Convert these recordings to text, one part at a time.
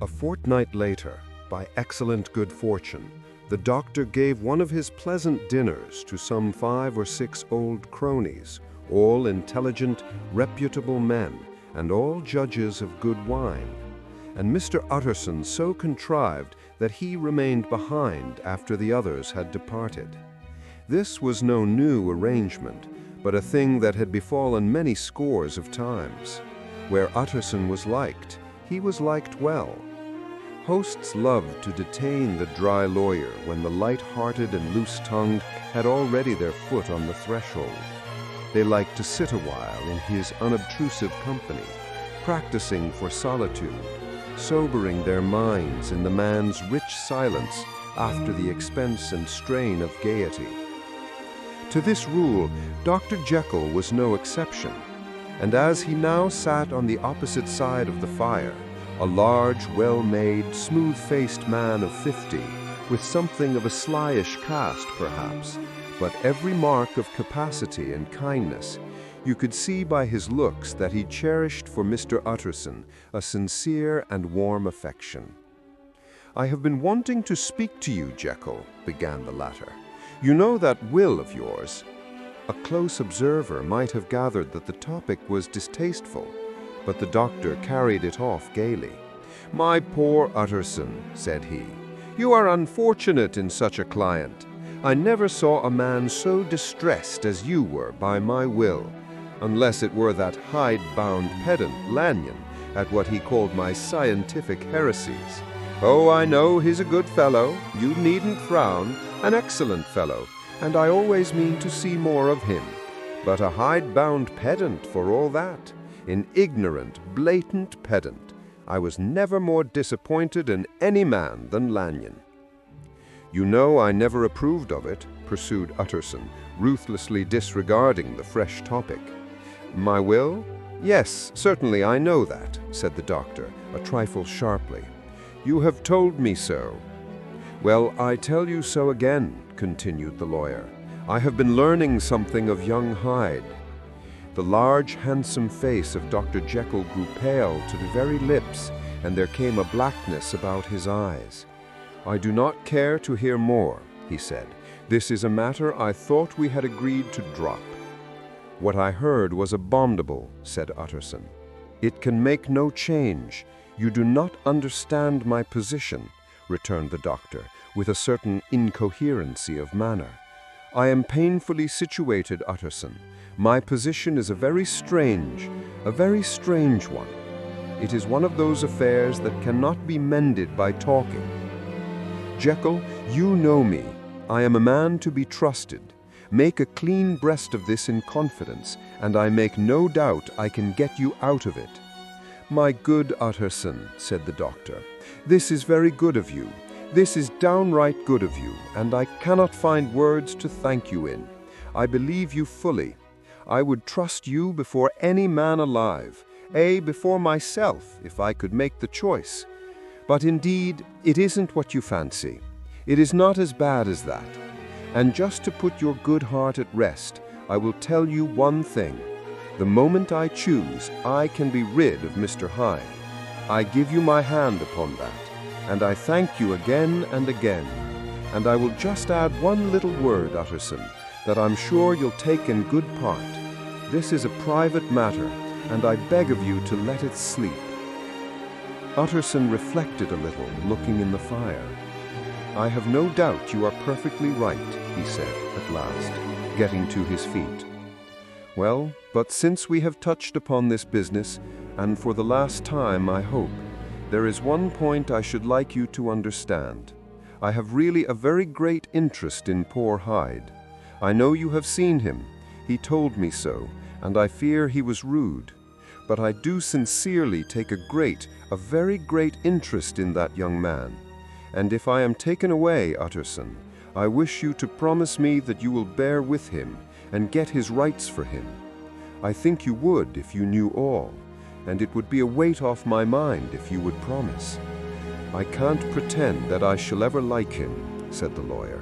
A fortnight later, by excellent good fortune, the doctor gave one of his pleasant dinners to some 5 or 6 old cronies, all intelligent, reputable men, and all judges of good wine. And Mr. Utterson so contrived that he remained behind after the others had departed. This was no new arrangement, but a thing that had befallen many scores of times. Where Utterson was liked, he was liked well. Hosts loved to detain the dry lawyer when the light-hearted and loose-tongued had already their foot on the threshold. They liked to sit a while in his unobtrusive company, practicing for solitude, sobering their minds in the man's rich silence after the expense and strain of gaiety. To this rule, Dr. Jekyll was no exception, and as he now sat on the opposite side of the fire, a large, well-made, smooth-faced man of 50, with something of a slyish cast perhaps, but every mark of capacity and kindness, you could see by his looks that he cherished for Mr. Utterson a sincere and warm affection. "I have been wanting to speak to you, Jekyll," began the latter. "You know that will of yours." A close observer might have gathered that the topic was distasteful, but the doctor carried it off gaily. "My poor Utterson," said he, "you are unfortunate in such a client. I never saw a man so distressed as you were by my will, unless it were that hide-bound pedant, Lanyon, at what he called my scientific heresies. Oh, I know he's a good fellow, you needn't frown, an excellent fellow, and I always mean to see more of him. But a hide-bound pedant for all that, an ignorant, blatant pedant. I was never more disappointed in any man than Lanyon." "You know I never approved of it," pursued Utterson, ruthlessly disregarding the fresh topic. "My will? Yes, certainly I know that," said the doctor, a trifle sharply. "You have told me so." "Well, I tell you so again," continued the lawyer. "I have been learning something of young Hyde." The large, handsome face of Dr. Jekyll grew pale to the very lips, and there came a blackness about his eyes. "I do not care to hear more," he said. "This is a matter I thought we had agreed to drop." "What I heard was abominable," said Utterson. "It can make no change. You do not understand my position," returned the doctor, with a certain incoherency of manner. "I am painfully situated, Utterson. My position is a very strange one. It is one of those affairs that cannot be mended by talking. Jekyll, you know me. I am a man to be trusted. Make a clean breast of this in confidence, and I make no doubt I can get you out of it." "My good Utterson," said the doctor, "this is very good of you. This is downright good of you, and I cannot find words to thank you in. I believe you fully. I would trust you before any man alive, before myself, if I could make the choice. But indeed, it isn't what you fancy. It is not as bad as that. And just to put your good heart at rest, I will tell you one thing. The moment I choose, I can be rid of Mr. Hyde. I give you my hand upon that, and I thank you again and again. And I will just add one little word, Utterson, that I'm sure you'll take in good part. This is a private matter, and I beg of you to let it sleep." Utterson reflected a little, looking in the fire. "I have no doubt you are perfectly right," he said at last, getting to his feet. "Well, but since we have touched upon this business, and for the last time, I hope, there is one point I should like you to understand. I have really a very great interest in poor Hyde. I know you have seen him. He told me so, and I fear he was rude. But I do sincerely take a very great interest in that young man. And if I am taken away, Utterson, I wish you to promise me that you will bear with him and get his rights for him. I think you would if you knew all, and it would be a weight off my mind if you would promise." "I can't pretend that I shall ever like him," said the lawyer.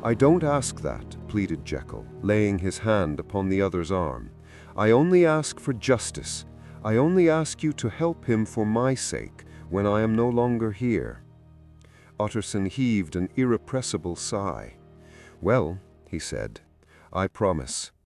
"I don't ask that," pleaded Jekyll, laying his hand upon the other's arm. "I only ask for justice. I only ask you to help him for my sake, when I am no longer here." Utterson heaved an irrepressible sigh. "Well," he said, "I promise.